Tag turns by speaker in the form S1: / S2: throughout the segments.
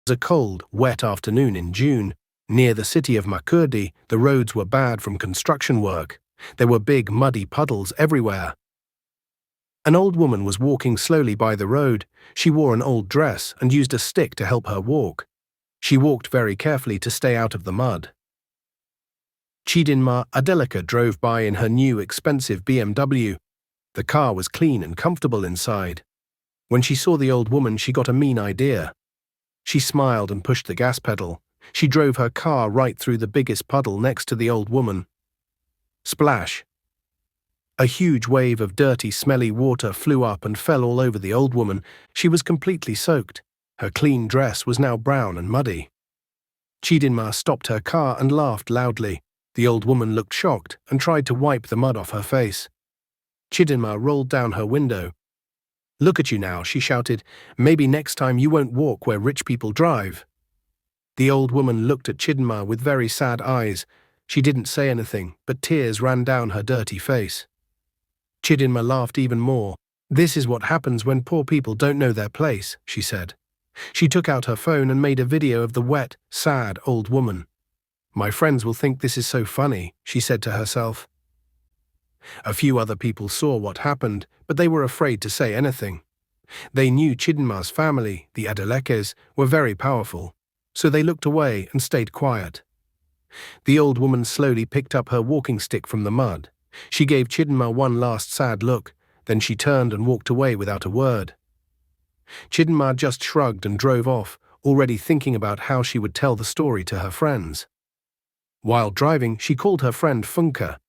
S1: It was a cold, wet afternoon in June. Near the city of Makurdi, the roads were bad from construction work. There were big, muddy puddles everywhere. An old woman was walking slowly by the road. She wore an old dress and used a stick to help her walk. She walked very carefully to stay out of the mud. Chidinma Adeleka drove by in her new, expensive BMW. The car was clean and comfortable inside. When she saw the old woman, she got a mean idea. She smiled and pushed the gas pedal. She drove her car right through the biggest puddle next to the old woman. Splash! A huge wave of dirty, smelly water flew up and fell all over the old woman. She was completely soaked. Her clean dress was now brown and muddy. Chidinma stopped her car and laughed loudly. The old woman looked shocked and tried to wipe the mud off her face. Chidinma rolled down her window. "Look at you now," she shouted. "Maybe next time you won't walk where rich people drive." The old woman looked at Chidinma with very sad eyes. She didn't say anything, but tears ran down her dirty face. Chidinma laughed even more. "This is what happens when poor people don't know their place," she said. She took out her phone and made a video of the wet, sad old woman. "My friends will think this is so funny," she said to herself. A few other people saw what happened, but they were afraid to say anything. They knew Chidinma's family, the Adelekes, were very powerful, so they looked away and stayed quiet. The old woman slowly picked up her walking stick from the mud. She gave Chidinma one last sad look, then she turned and walked away without a word. Chidinma just shrugged and drove off, already thinking about how she would tell the story to her friends. While driving, she called her friend Funke.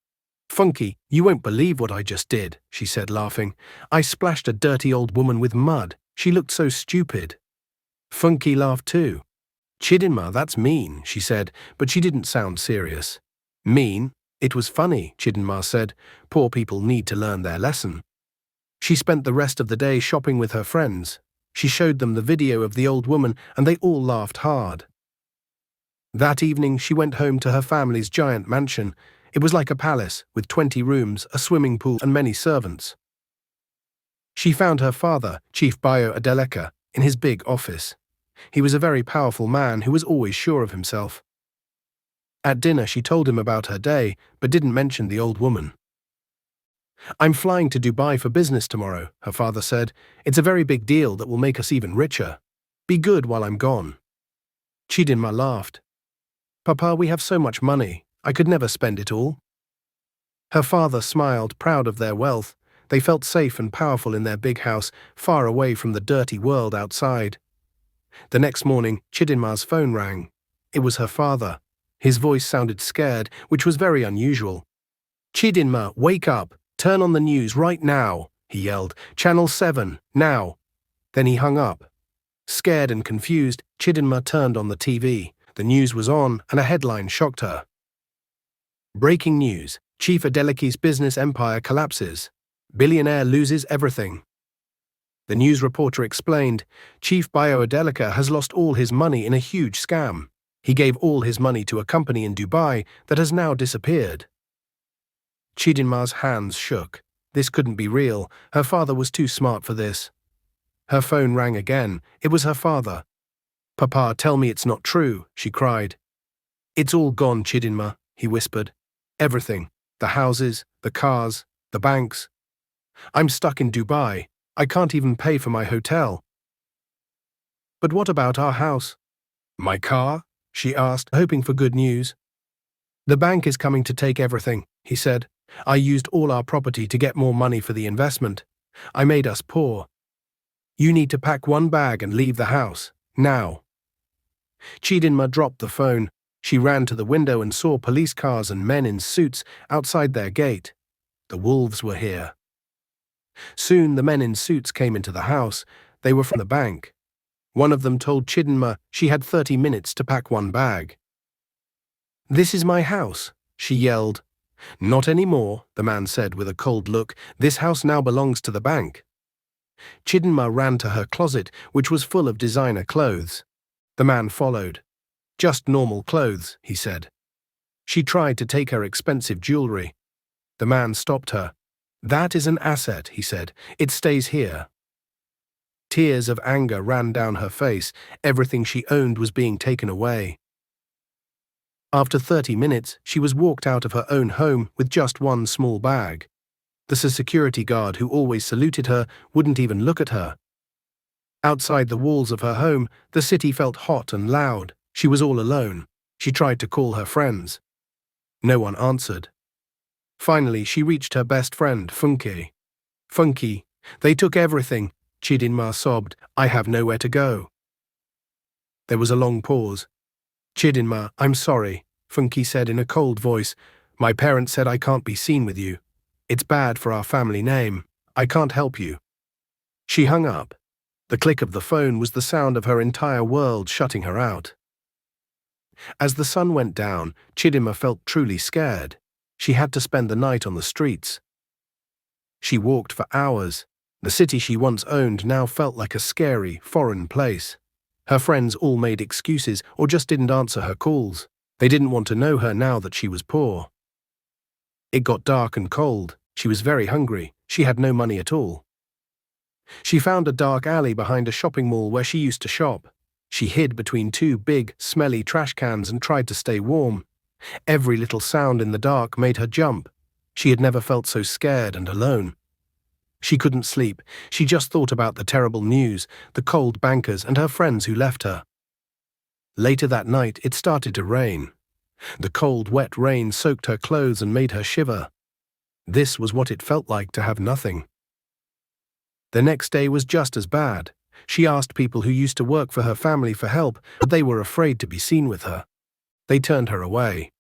S1: "Funky, you won't believe what I just did," she said, laughing. "I splashed a dirty old woman with mud. She looked so stupid." Funky laughed too. "Chidinma, that's mean," she said, but she didn't sound serious. "Mean? It was funny," Chidinma said. "Poor people need to learn their lesson." She spent the rest of the day shopping with her friends. She showed them the video of the old woman, and they all laughed hard. That evening, she went home to her family's giant mansion. It was like a palace, with 20 rooms, a swimming pool, and many servants. She found her father, Chief Bayo Adeleka, in his big office. He was a very powerful man who was always sure of himself. At dinner, she told him about her day, but didn't mention the old woman. "I'm flying to Dubai for business tomorrow," her father said. "It's a very big deal that will make us even richer. Be good while I'm gone." Chidinma laughed. "Papa, we have so much money. I could never spend it all." Her father smiled, proud of their wealth. They felt safe and powerful in their big house, far away from the dirty world outside. The next morning, Chidinma's phone rang. It was her father. His voice sounded scared, which was very unusual. "Chidinma, wake up! Turn on the news right now!" he yelled. "Channel 7, now!" Then he hung up. Scared and confused, Chidinma turned on the TV. The news was on, and a headline shocked her. Breaking news: Chief Adeleke's business empire collapses. Billionaire loses everything. The news reporter explained, Chief Bayo Adeleka has lost all his money in a huge scam. He gave all his money to a company in Dubai that has now disappeared. Chidinma's hands shook. This couldn't be real. Her father was too smart for this. Her phone rang again. It was her father. "Papa, tell me it's not true," she cried. "It's all gone, Chidinma," he whispered. "Everything. The houses, the cars, the banks. I'm stuck in Dubai. I can't even pay for my hotel." "But what about our house?" "My car?" she asked, hoping for good news. "The bank is coming to take everything," he said. "I used all our property to get more money for the investment. I made us poor. You need to pack one bag and leave the house, now." Chidinma dropped the phone. She ran to the window and saw police cars and men in suits outside their gate. The wolves were here. Soon the men in suits came into the house. They were from the bank. One of them told Chidinma she had 30 minutes to pack one bag. "This is my house," she yelled. "Not anymore," the man said with a cold look. "This house now belongs to the bank." Chidinma ran to her closet, which was full of designer clothes. The man followed. "Just normal clothes," he said. She tried to take her expensive jewelry. The man stopped her. "That is an asset," he said. "It stays here." Tears of anger ran down her face. Everything she owned was being taken away. After 30 minutes, she was walked out of her own home with just one small bag. The security guard who always saluted her wouldn't even look at her. Outside the walls of her home, the city felt hot and loud. She was all alone. She tried to call her friends. No one answered. Finally, she reached her best friend, Funke. Funke, they took everything, Chidinma sobbed. I have nowhere to go. There was a long pause. Chidinma, I'm sorry, Funke said in a cold voice. My parents said I can't be seen with you. It's bad for our family name. I can't help you. She hung up. The click of the phone was the sound of her entire world shutting her out. As the sun went down, Chidinma felt truly scared. She had to spend the night on the streets. She walked for hours. The city she once owned now felt like a scary, foreign place. Her friends all made excuses or just didn't answer her calls. They didn't want to know her now that she was poor. It got dark and cold. She was very hungry. She had no money at all. She found a dark alley behind a shopping mall where she used to shop. She hid between two big, smelly trash cans and tried to stay warm. Every little sound in the dark made her jump. She had never felt so scared and alone. She couldn't sleep. She just thought about the terrible news, the cold bankers and her friends who left her. Later that night, it started to rain. The cold, wet rain soaked her clothes and made her shiver. This was what it felt like to have nothing. The next day was just as bad. She asked people who used to work for her family for help, but they were afraid to be seen with her. They turned her away.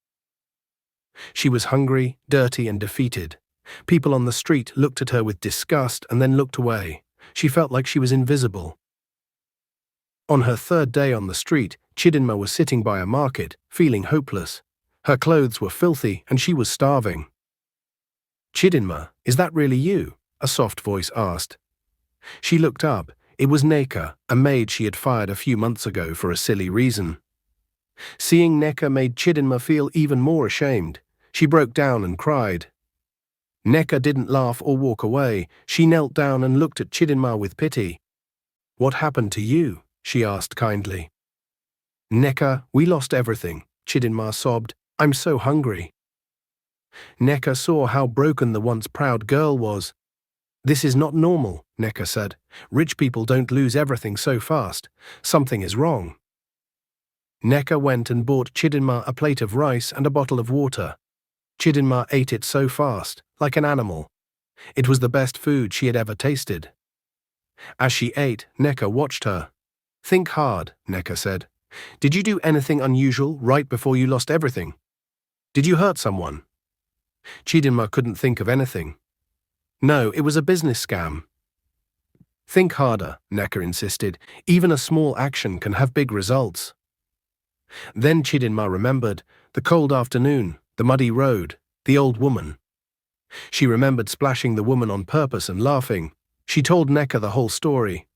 S1: She was hungry, dirty, and defeated. People on the street looked at her with disgust and then looked away. She felt like she was invisible. On her third day on the street, Chidinma was sitting by a market, feeling hopeless. Her clothes were filthy and she was starving. Chidinma, is that really you? A soft voice asked. She looked up. It was Neka, a maid she had fired a few months ago for a silly reason. Seeing Neka made Chidinma feel even more ashamed. She broke down and cried. Neka didn't laugh or walk away. She knelt down and looked at Chidinma with pity. What happened to you? She asked kindly. Neka, we lost everything, Chidinma sobbed. I'm so hungry. Neka saw how broken the once proud girl was. This is not normal, Neka said. Rich people don't lose everything so fast. Something is wrong. Neka went and bought Chidinma a plate of rice and a bottle of water. Chidinma ate it so fast, like an animal. It was the best food she had ever tasted. As she ate, Neka watched her. Think hard, Neka said. Did you do anything unusual right before you lost everything? Did you hurt someone? Chidinma couldn't think of anything. No, it was a business scam. Think harder, Neka insisted. Even a small action can have big results. Then Chidinma remembered the cold afternoon, the muddy road, the old woman. She remembered splashing the woman on purpose and laughing. She told Neka the whole story.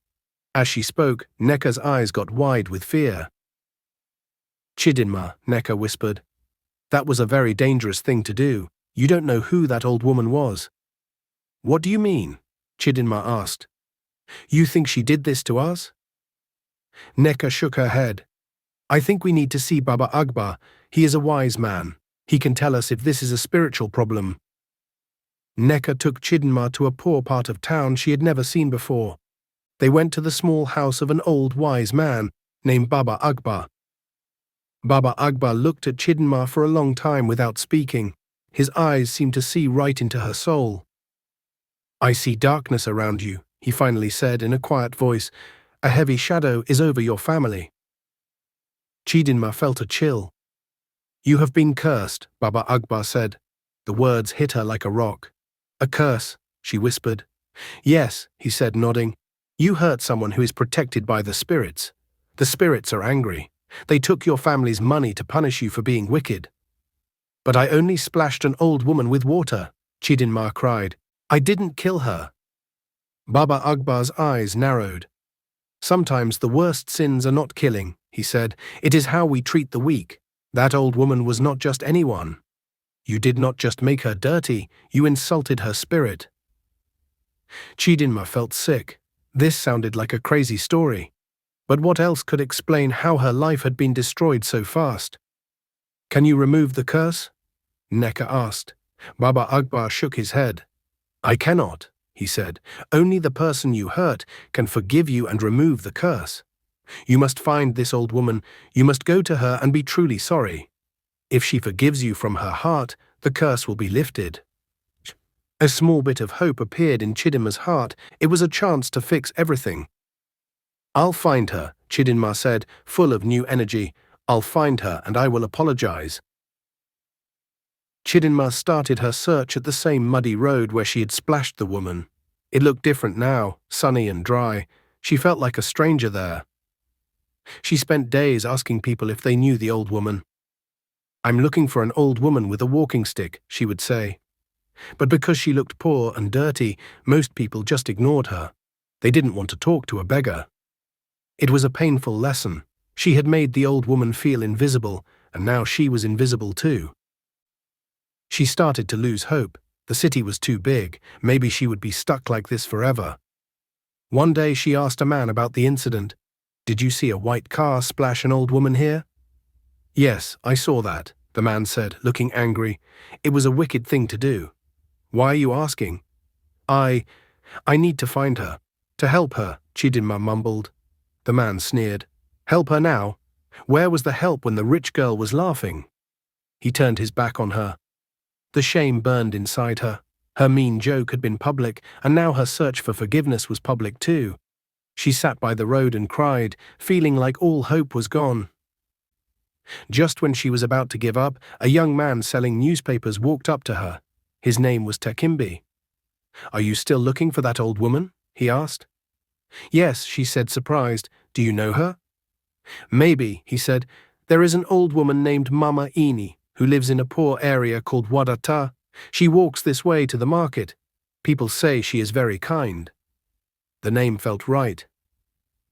S1: As she spoke, Neka's eyes got wide with fear. Chidinma, Neka whispered. That was a very dangerous thing to do. You don't know who that old woman was. What do you mean? Chidinma asked. You think she did this to us? Neka shook her head. I think we need to see Baba Akbar. He is a wise man. He can tell us if this is a spiritual problem. Neka took Chidinma to a poor part of town she had never seen before. They went to the small house of an old wise man named Baba Akbar. Baba Akbar looked at Chidinma for a long time without speaking. His eyes seemed to see right into her soul. I see darkness around you, he finally said in a quiet voice. A heavy shadow is over your family. Chidinma felt a chill. You have been cursed, Baba Akbar said. The words hit her like a rock. A curse, she whispered. Yes, he said, nodding. You hurt someone who is protected by the spirits. The spirits are angry. They took your family's money to punish you for being wicked. But I only splashed an old woman with water, Chidinma cried. I didn't kill her. Baba Akbar's eyes narrowed. Sometimes the worst sins are not killing, he said. It is how we treat the weak. That old woman was not just anyone. You did not just make her dirty, you insulted her spirit. Chidinma felt sick. This sounded like a crazy story, but what else could explain how her life had been destroyed so fast? Can you remove the curse? Neka asked. Baba Akbar shook his head. I cannot, he said. Only the person you hurt can forgive you and remove the curse. You must find this old woman, you must go to her and be truly sorry. If she forgives you from her heart, the curse will be lifted. A small bit of hope appeared in Chidinma's heart. It was a chance to fix everything. I'll find her, Chidinma said, full of new energy. I'll find her and I will apologize. Chidinma started her search at the same muddy road where she had splashed the woman. It looked different now, sunny and dry. She felt like a stranger there. She spent days asking people if they knew the old woman. I'm looking for an old woman with a walking stick, she would say. But because she looked poor and dirty, most people just ignored her. They didn't want to talk to a beggar. It was a painful lesson. She had made the old woman feel invisible, and now she was invisible too. She started to lose hope. The city was too big. Maybe she would be stuck like this forever. One day she asked a man about the incident. Did you see a white car splash an old woman here? Yes, I saw that, the man said, looking angry. It was a wicked thing to do. Why are you asking? I need to find her. To help her, Chidinma mumbled. The man sneered. Help her now? Where was the help when the rich girl was laughing? He turned his back on her. The shame burned inside her. Her mean joke had been public, and now her search for forgiveness was public too. She sat by the road and cried, feeling like all hope was gone. Just when she was about to give up, a young man selling newspapers walked up to her. His name was Takimbi. Are you still looking for that old woman? He asked. Yes, she said, surprised. Do you know her? Maybe, he said. There is an old woman named Mama Ini, who lives in a poor area called Wadata. She walks this way to the market. People say she is very kind. The name felt right.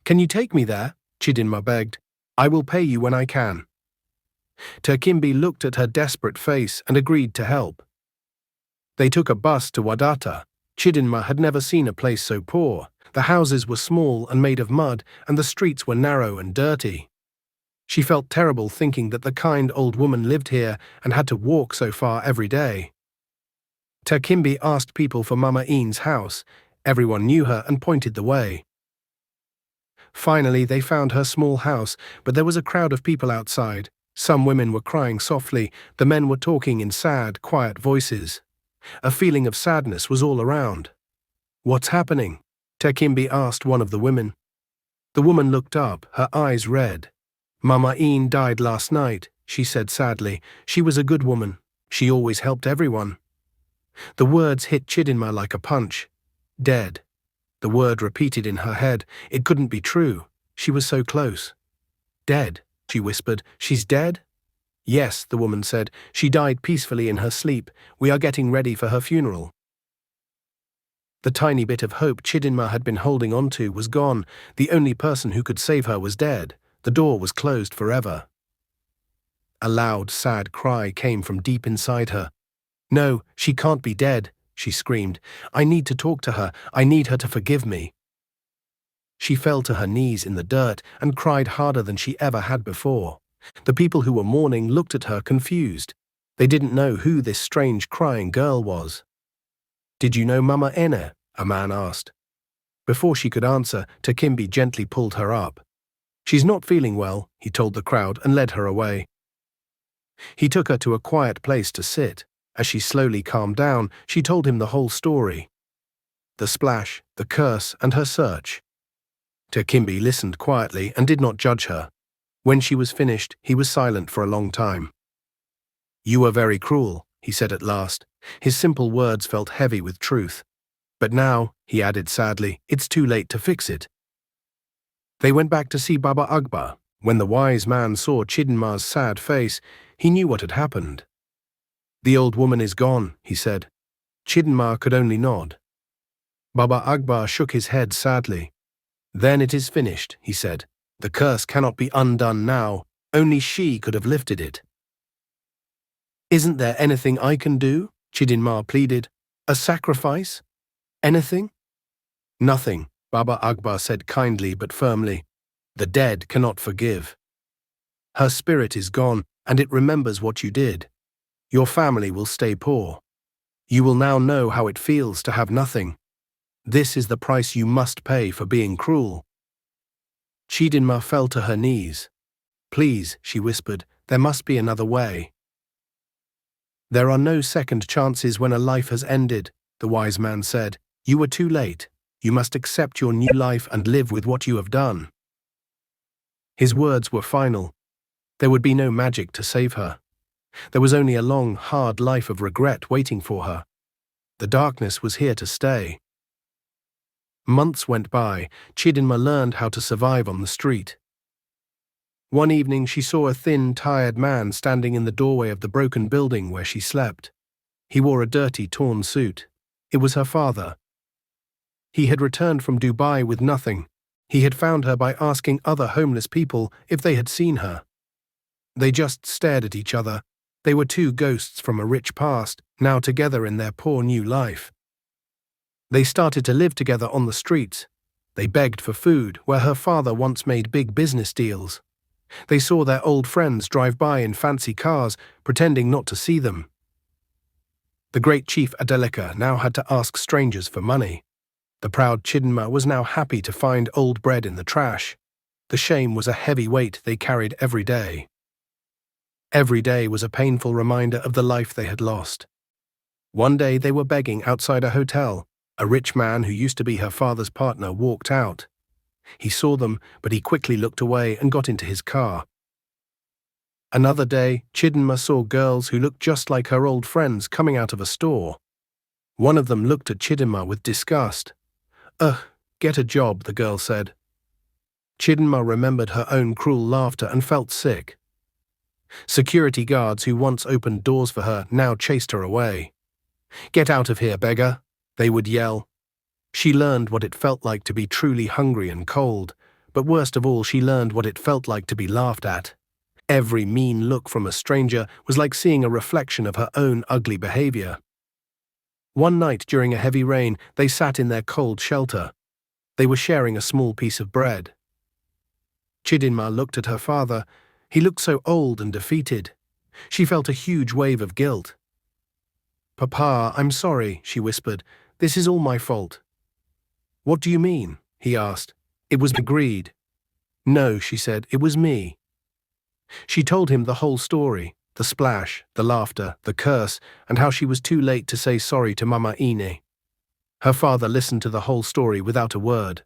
S1: Can you take me there? Chidinma begged. I will pay you when I can. Takimbi looked at her desperate face and agreed to help. They took a bus to Wadata. Chidinma had never seen a place so poor. The houses were small and made of mud, and the streets were narrow and dirty. She felt terrible thinking that the kind old woman lived here and had to walk so far every day. Takimbi asked people for Mama Ine's house. Everyone knew her and pointed the way. Finally, they found her small house, but there was a crowd of people outside. Some women were crying softly. The men were talking in sad, quiet voices. A feeling of sadness was all around. What's happening? Takimbi asked one of the women. The woman looked up, her eyes red. Mama Ine died last night, she said sadly. She was a good woman. She always helped everyone. The words hit Chidinma like a punch. Dead. The word repeated in her head. It couldn't be true. She was so close. Dead, she whispered. She's dead? Yes, the woman said. She died peacefully in her sleep. We are getting ready for her funeral. The tiny bit of hope Chidinma had been holding on to was gone. The only person who could save her was dead. The door was closed forever. A loud, sad cry came from deep inside her. No, she can't be dead, she screamed. I need to talk to her. I need her to forgive me. She fell to her knees in the dirt and cried harder than she ever had before. The people who were mourning looked at her confused. They didn't know who this strange crying girl was. Did you know Mama Ene? A man asked. Before she could answer, Takimbi gently pulled her up. She's not feeling well, he told the crowd and led her away. He took her to a quiet place to sit. As she slowly calmed down, she told him the whole story. The splash, the curse, and her search. Takimbi listened quietly and did not judge her. When she was finished, he was silent for a long time. You were very cruel, he said at last. His simple words felt heavy with truth. But now, he added sadly, it's too late to fix it. They went back to see Baba Akbar. When the wise man saw Chidinma's sad face, he knew what had happened. The old woman is gone, he said. Chidinma could only nod. Baba Akbar shook his head sadly. Then it is finished, he said. The curse cannot be undone now. Only she could have lifted it. Isn't there anything I can do? Chidinma pleaded. A sacrifice? Anything? Nothing, Baba Akbar said kindly but firmly. The dead cannot forgive. Her spirit is gone, and it remembers what you did. Your family will stay poor. You will now know how it feels to have nothing. This is the price you must pay for being cruel. Chidinma fell to her knees. Please, she whispered, there must be another way. There are no second chances when a life has ended, the wise man said. You were too late. You must accept your new life and live with what you have done. His words were final. There would be no magic to save her. There was only a long, hard life of regret waiting for her. The darkness was here to stay. Months went by. Chidinma learned how to survive on the street. One evening she saw a thin, tired man standing in the doorway of the broken building where she slept. He wore a dirty, torn suit. It was her father. He had returned from Dubai with nothing. He had found her by asking other homeless people if they had seen her. They just stared at each other. They were two ghosts from a rich past, now together in their poor new life. They started to live together on the streets. They begged for food where her father once made big business deals. They saw their old friends drive by in fancy cars, pretending not to see them. The great chief Adeleka now had to ask strangers for money. The proud Chidinma was now happy to find old bread in the trash. The shame was a heavy weight they carried every day. Every day was a painful reminder of the life they had lost. One day they were begging outside a hotel. A rich man who used to be her father's partner walked out. He saw them, but he quickly looked away and got into his car. Another day, Chidinma saw girls who looked just like her old friends coming out of a store. One of them looked at Chidinma with disgust. Ugh, get a job, the girl said. Chidinma remembered her own cruel laughter and felt sick. Security guards who once opened doors for her now chased her away. Get out of here, beggar, they would yell. She learned what it felt like to be truly hungry and cold, but worst of all, she learned what it felt like to be laughed at. Every mean look from a stranger was like seeing a reflection of her own ugly behavior. One night during a heavy rain, they sat in their cold shelter. They were sharing a small piece of bread. Chidinma looked at her father. He looked so old and defeated. She felt a huge wave of guilt. Papa, I'm sorry, she whispered. This is all my fault. What do you mean? He asked. It was my greed. No, she said, it was me. She told him the whole story, the splash, the laughter, the curse, and how she was too late to say sorry to Mama Ine. Her father listened to the whole story without a word.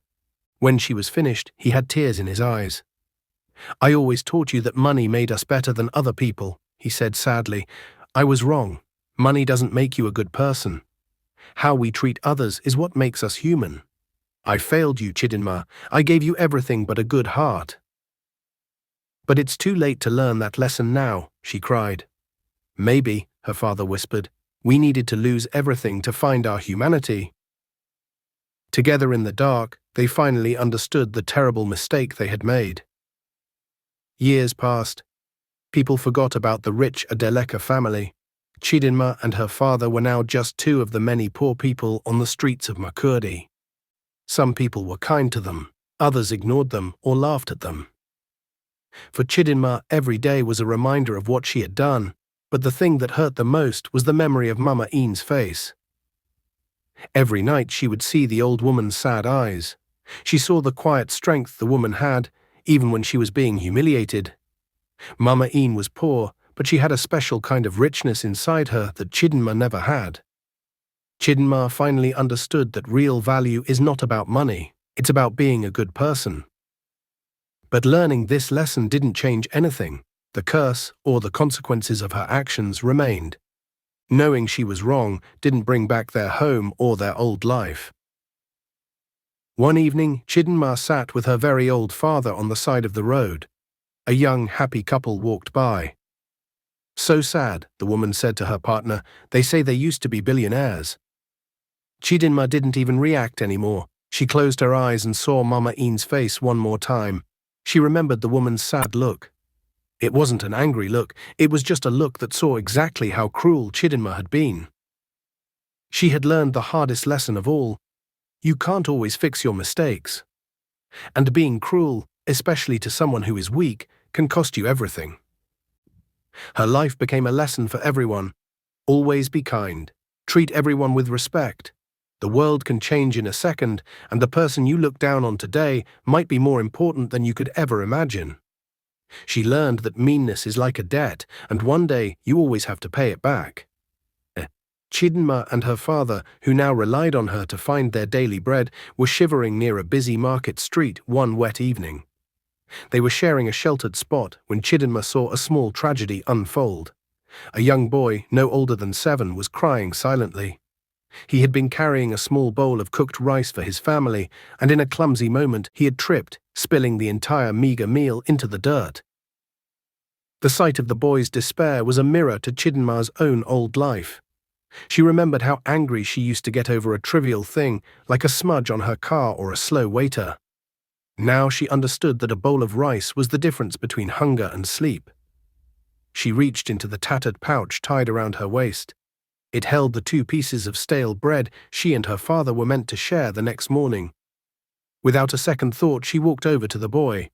S1: When she was finished, he had tears in his eyes. I always taught you that money made us better than other people, he said sadly. I was wrong. Money doesn't make you a good person. How we treat others is what makes us human. I failed you, Chidinma. I gave you everything but a good heart. But it's too late to learn that lesson now, she cried. Maybe, her father whispered, we needed to lose everything to find our humanity. Together in the dark, they finally understood the terrible mistake they had made. Years passed. People forgot about the rich Adeleka family. Chidinma and her father were now just two of the many poor people on the streets of Makurdi. Some people were kind to them, others ignored them or laughed at them. For Chidinma, every day was a reminder of what she had done, but the thing that hurt the most was the memory of Mama Ine's face. Every night she would see the old woman's sad eyes. She saw the quiet strength the woman had, even when she was being humiliated. Mama Ine was poor, but she had a special kind of richness inside her that Chidinma never had. Chidinma finally understood that real value is not about money, it's about being a good person. But learning this lesson didn't change anything. The curse, or the consequences of her actions, remained. Knowing she was wrong didn't bring back their home or their old life. One evening, Chidinma sat with her very old father on the side of the road. A young, happy couple walked by. So sad, the woman said to her partner, they say they used to be billionaires. Chidinma didn't even react anymore. She closed her eyes and saw Mama Ine's face one more time. She remembered the woman's sad look. It wasn't an angry look, it was just a look that saw exactly how cruel Chidinma had been. She had learned the hardest lesson of all. You can't always fix your mistakes. And being cruel, especially to someone who is weak, can cost you everything. Her life became a lesson for everyone. Always be kind. Treat everyone with respect. The world can change in a second, and the person you look down on today might be more important than you could ever imagine. She learned that meanness is like a debt, and one day you always have to pay it back. Chidinma and her father, who now relied on her to find their daily bread, were shivering near a busy market street one wet evening. They were sharing a sheltered spot when Chidinma saw a small tragedy unfold. A young boy, no older than 7, was crying silently. He had been carrying a small bowl of cooked rice for his family, and in a clumsy moment he had tripped, spilling the entire meager meal into the dirt. The sight of the boy's despair was a mirror to Chidinma's own old life. She remembered how angry she used to get over a trivial thing, like a smudge on her car or a slow waiter. Now she understood that a bowl of rice was the difference between hunger and sleep. She reached into the tattered pouch tied around her waist. It held the 2 pieces of stale bread she and her father were meant to share the next morning. Without a second thought, she walked over to the boy.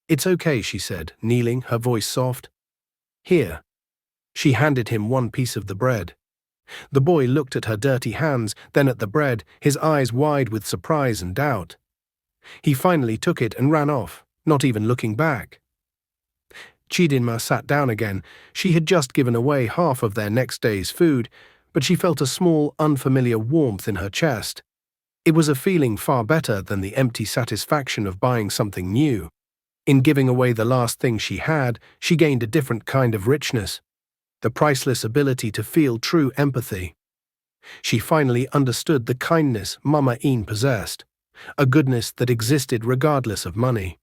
S1: "It's okay," she said, kneeling, her voice soft. "Here." She handed him 1 piece of the bread. The boy looked at her dirty hands, then at the bread, his eyes wide with surprise and doubt. He finally took it and ran off, not even looking back. Chidinma sat down again. She had just given away half of their next day's food, but she felt a small, unfamiliar warmth in her chest. It was a feeling far better than the empty satisfaction of buying something new. In giving away the last thing she had, she gained a different kind of richness, the priceless ability to feel true empathy. She finally understood the kindness Mama Een possessed, a goodness that existed regardless of money.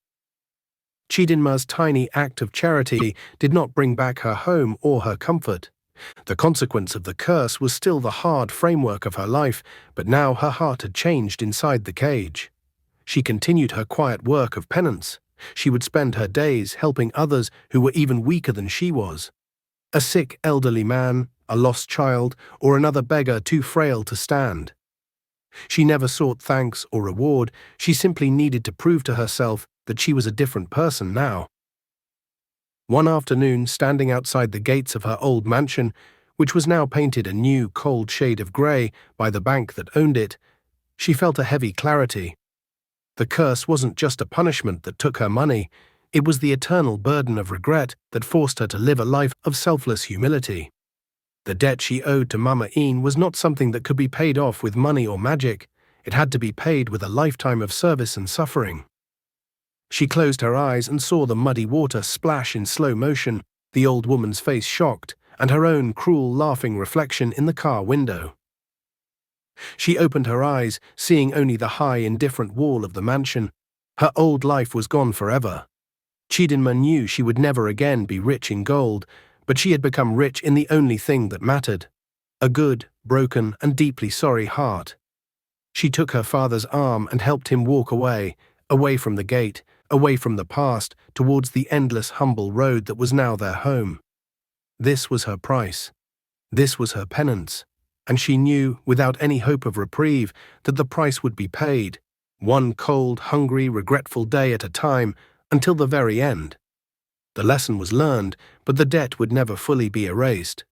S1: Chidinma's tiny act of charity did not bring back her home or her comfort. The consequence of the curse was still the hard framework of her life, but now her heart had changed inside the cage. She continued her quiet work of penance. She would spend her days helping others who were even weaker than she was. A sick elderly man, a lost child, or another beggar too frail to stand. She never sought thanks or reward. She simply needed to prove to herself that she was a different person now. One afternoon, standing outside the gates of her old mansion, which was now painted a new, cold shade of grey by the bank that owned it, she felt a heavy clarity. The curse wasn't just a punishment that took her money. It was the eternal burden of regret that forced her to live a life of selfless humility. The debt she owed to Mama Een was not something that could be paid off with money or magic. It had to be paid with a lifetime of service and suffering. She closed her eyes and saw the muddy water splash in slow motion, the old woman's face shocked, and her own cruel, laughing reflection in the car window. She opened her eyes, seeing only the high, indifferent wall of the mansion. Her old life was gone forever. Chidinma knew she would never again be rich in gold, but she had become rich in the only thing that mattered: a good, broken, and deeply sorry heart. She took her father's arm and helped him walk away from the gate, away from the past, towards the endless, humble road that was now their home. This was her price. This was her penance. And she knew, without any hope of reprieve, that the price would be paid, one cold, hungry, regretful day at a time, until the very end. The lesson was learned, but the debt would never fully be erased.